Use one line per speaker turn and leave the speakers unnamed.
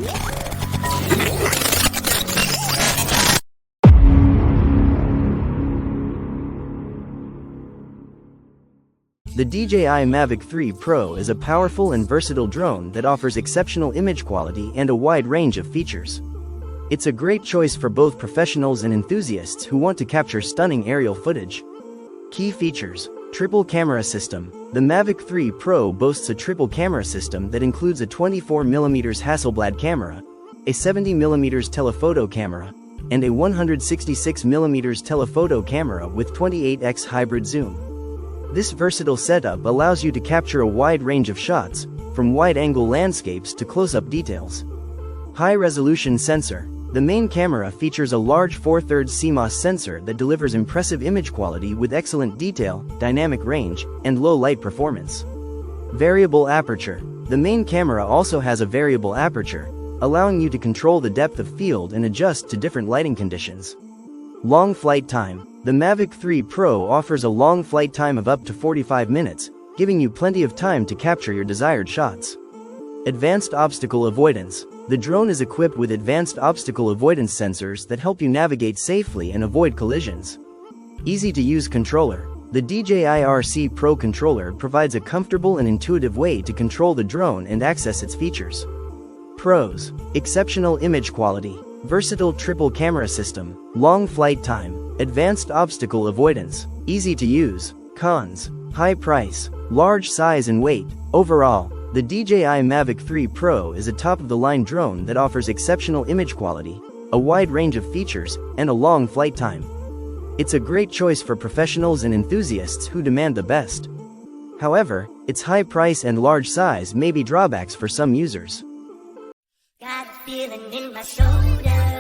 The DJI Mavic 3 Pro is a powerful and versatile drone that offers exceptional image quality and a wide range of features. It's a great choice for both professionals and enthusiasts who want to capture stunning aerial footage. Key features: triple camera system. The Mavic 3 Pro boasts a triple camera system that includes a 24mm Hasselblad camera, a 70mm telephoto camera, and a 166mm telephoto camera with 28x hybrid zoom. This versatile setup allows you to capture a wide range of shots, from wide-angle landscapes to close-up details. High-resolution sensor. The main camera features a large 4/3 CMOS sensor that delivers impressive image quality with excellent detail, dynamic range, and low light performance. Variable aperture. The main camera also has a variable aperture, allowing you to control the depth of field and adjust to different lighting conditions. Long flight time. The Mavic 3 Pro offers a long flight time of up to 45 minutes, giving you plenty of time to capture your desired shots. Advanced obstacle avoidance. The drone is equipped with advanced obstacle avoidance sensors that help you navigate safely and avoid collisions. Easy-to-use controller. The DJI RC Pro controller provides a comfortable and intuitive way to control the drone and access its features. Pros: exceptional image quality, versatile triple camera system, long flight time, advanced obstacle avoidance, easy to use. Cons: high price, large size and weight. Overall, the DJI Mavic 3 Pro is a top-of-the-line drone that offers exceptional image quality, a wide range of features, and a long flight time. It's a great choice for professionals and enthusiasts who demand the best. However, its high price and large size may be drawbacks for some users.
Got a feeling in my shoulder.